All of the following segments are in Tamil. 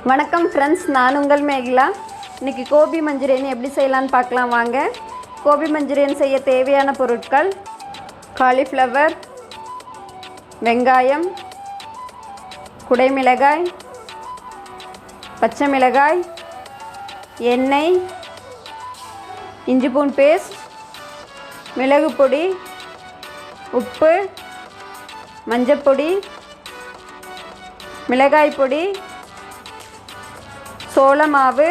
வணக்கம் ஃப்ரெண்ட்ஸ், நான் உங்கள் மேகலா. இன்றைக்கி கோபி மஞ்சூரியன் எப்படி செய்யலான்னு பார்க்கலாம் வாங்க. கோபி மஞ்சூரியன் செய்ய தேவையான பொருட்கள்: காலிஃப்ளவர், வெங்காயம், குடைமிளகாய், பச்சை மிளகாய், எண்ணெய், இஞ்சி பூண்டு பேஸ்ட், மிளகு பொடி, உப்பு, மஞ்சப்பொடி, மிளகாய் பொடி, சோள மாவு,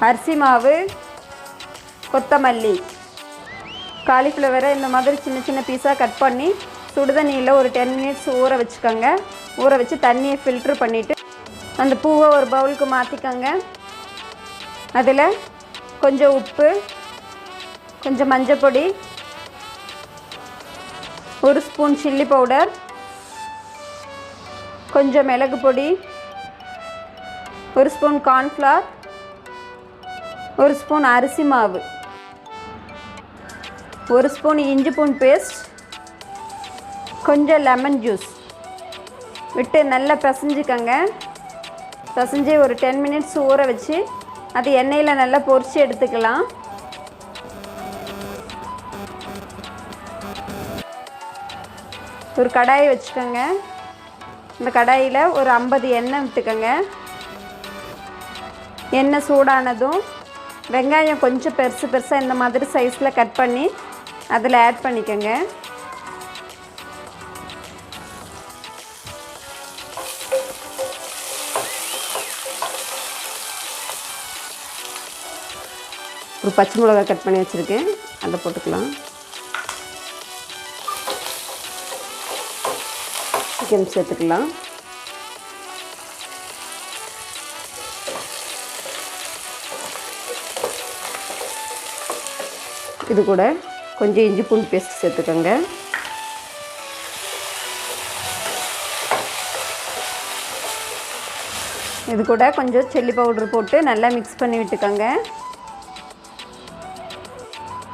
அரிசி மாவு, கொத்தமல்லி. காலிஃப்ளவரை இந்த மாதிரி சின்ன சின்ன பீஸாக கட் பண்ணி சுடுதண்ணியில் ஒரு 10 மினிட்ஸ் ஊற வச்சுக்கோங்க. ஊற வச்சு தண்ணியை ஃபில்ட்ரு பண்ணிவிட்டு அந்த பூவை ஒரு பவுலுக்கு மாற்றிக்கோங்க. அதில் கொஞ்சம் உப்பு, கொஞ்சம் மஞ்சப்பொடி, 1 ஸ்பூன் சில்லி பவுடர், கொஞ்சம் மிளகு பொடி, 1 ஸ்பூன் கார்ன்ஃப்ளவர், 1 ஸ்பூன் அரிசி மாவு, 1 ஸ்பூன் இஞ்சி பூண்டு பேஸ்ட், கொஞ்சம் லெமன் ஜூஸ் விட்டு நல்லா பிசைஞ்சிக்கங்க. பிசைஞ்சு ஒரு 10 மினிட்ஸ் ஊற வச்சு அது எண்ணெயில் நல்லா பொரித்து எடுத்துக்கலாம். ஒரு கடாயை வச்சுக்கோங்க. இந்த கடாயில் ஒரு 50 எண்ணெய் விட்டுக்கோங்க. எண்ணெய் சூடானதும் வெங்காயம் கொஞ்சம் பெருசு பெருசாக இந்த மாதிரி சைஸில் கட் பண்ணி அதில் ஆட் பண்ணிக்கோங்க. ஒரு பச்சை மிளகாய் கட் பண்ணி வச்சுருக்கேன், அதை போட்டுக்கலாம். சிக்கன் சேர்த்துக்கலாம். இது கூட கொஞ்சம் இஞ்சி பூண்டு பேஸ்ட் சேர்த்துக்கோங்க. இது கூட கொஞ்சம் சில்லி பவுடர் போட்டு நல்லா மிக்ஸ் பண்ணி விட்டுக்கோங்க.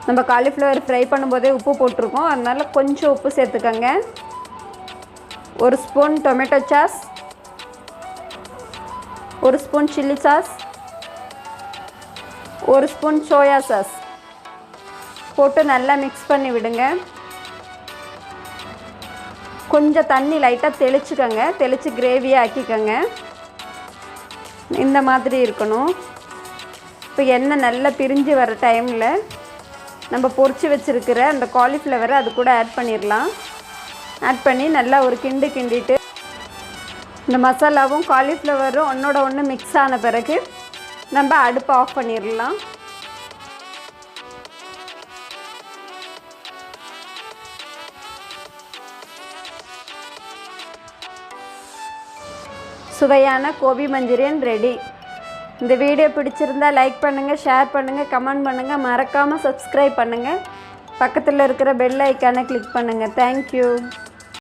நம்ம காலிஃப்ளவர் ஃப்ரை பண்ணும்போதே உப்பு போட்டிருக்கோம், அதனால் கொஞ்சம் உப்பு சேர்த்துக்கோங்க. 1 spoon tomato sauce, 1 spoon chilli sauce, 1 spoon soya sauce போட்டு நல்லா மிக்ஸ் பண்ணி விடுங்க. கொஞ்சம் தண்ணி லைட்டாக தெளிச்சுக்கோங்க. தெளித்து கிரேவியாக ஆக்கிக்கோங்க. இந்த மாதிரி இருக்கணும். இப்போ எண்ணெய் நல்லா பிரிஞ்சு வர டைமில் நம்ம பொரிச்சு வச்சுருக்கிற அந்த காலிஃப்ளவரை அது கூட ஆட் பண்ணிடலாம். ஆட் பண்ணி நல்லா ஒரு கிண்டிட்டு இந்த மசாலாவும் காலிஃப்ளவரும் ஒன்றோட ஒன்று மிக்ஸ் ஆன பிறகு நம்ம அடுப்பை ஆஃப் பண்ணிடலாம். சுவையான கோபி மஞ்சூரியன் ரெடி. இந்த வீடியோ பிடிச்சிருந்தால் லைக் பண்ணுங்கள், ஷேர் பண்ணுங்கள், கமெண்ட் பண்ணுங்கள், மறக்காமல் சப்ஸ்கிரைப் பண்ணுங்கள். பக்கத்தில் இருக்கிற பெல் ஐக்கானை கிளிக் பண்ணுங்கள். தேங்க்யூ.